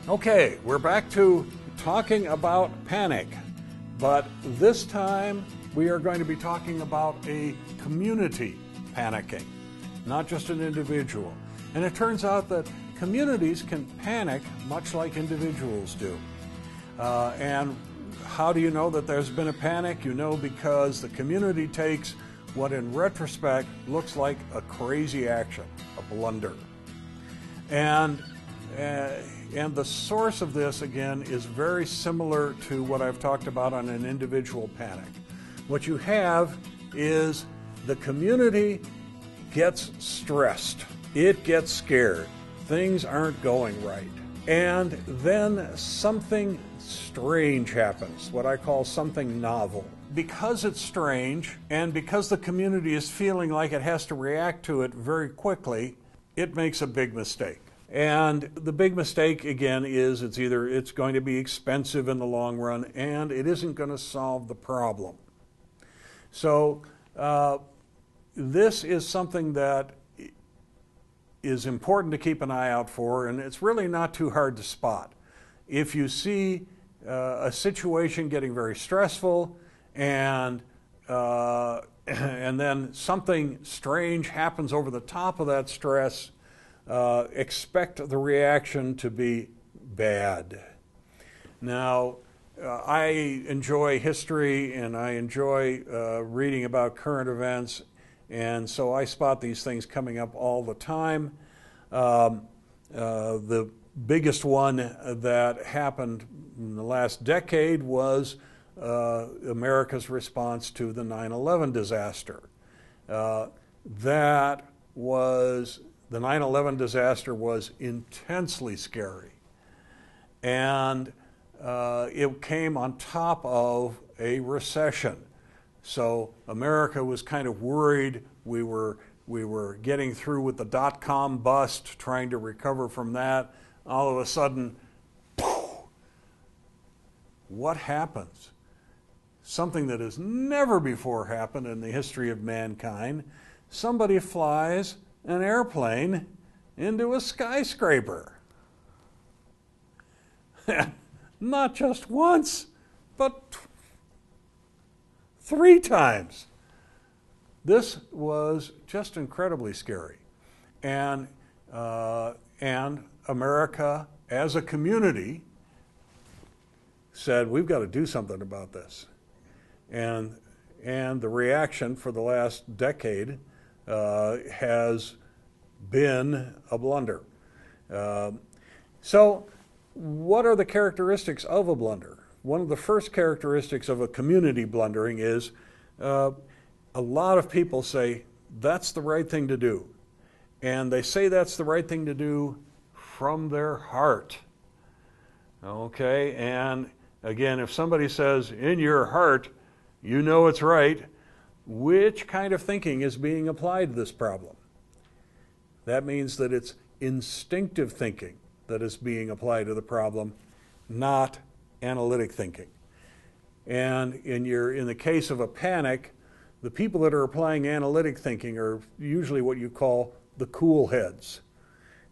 Okay, we're back to talking about panic, but this time we are going to be talking about a community panicking, not just an individual. And it turns out that communities can panic much like individuals do. And how do you know that there's been a panic? You know because the community takes what in retrospect looks like a crazy action, a blunder. And the source of this, again, is very similar to what I've talked about on an individual panic. What you have is the community gets stressed. It gets scared. Things aren't going right. And then something strange happens, what I call something novel. Because it's strange, and because the community is feeling like it has to react to it very quickly, it makes a big mistake. And the big mistake, again, is it's going to be expensive in the long run, and it isn't going to solve the problem. So this is something that is important to keep an eye out for, and it's really not too hard to spot. If you see a situation getting very stressful, and then something strange happens over the top of that stress, expect the reaction to be bad. Now, I enjoy history and I enjoy reading about current events, and so I spot these things coming up all the time. The biggest one that happened in the last decade was America's response to the 9/11 disaster. The 9/11 disaster was intensely scary, and it came on top of a recession. So America was kind of worried. We were getting through with the dot-com bust, trying to recover from that. All of a sudden, what happens? Something that has never before happened in the history of mankind. Somebody flies an airplane into a skyscraper. Not just once, but 3 times. This was just incredibly scary. And America, as a community, said, we've got to do something about this. And the reaction for the last decade has been a blunder. So what are the characteristics of a blunder? One of the first characteristics of a community blundering is a lot of people say that's the right thing to do. And they say that's the right thing to do from their heart. Okay, and again, if somebody says in your heart, you know it's right, which kind of thinking is being applied to this problem? That means that it's instinctive thinking that is being applied to the problem, not analytic thinking. And in the case of a panic, the people that are applying analytic thinking are usually what you call the cool heads.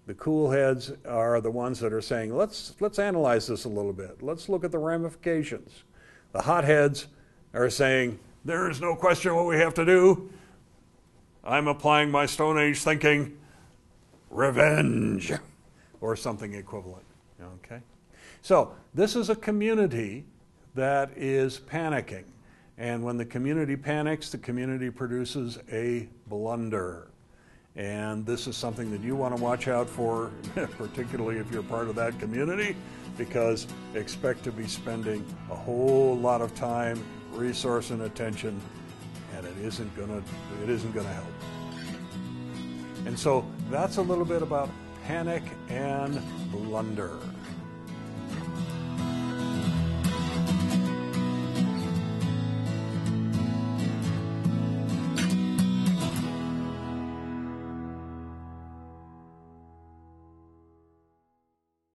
The cool heads are the ones that are saying, let's analyze this a little bit. Let's look at the ramifications. The hot heads are saying, there is no question what we have to do. I'm applying my Stone Age thinking, revenge, or something equivalent. Okay? So this is a community that is panicking. And when the community panics, the community produces a blunder. And this is something that you want to watch out for, particularly if you're part of that community, because expect to be spending a whole lot of time, resource, and attention, and it isn't gonna help. And so that's a little bit about panic and blunder.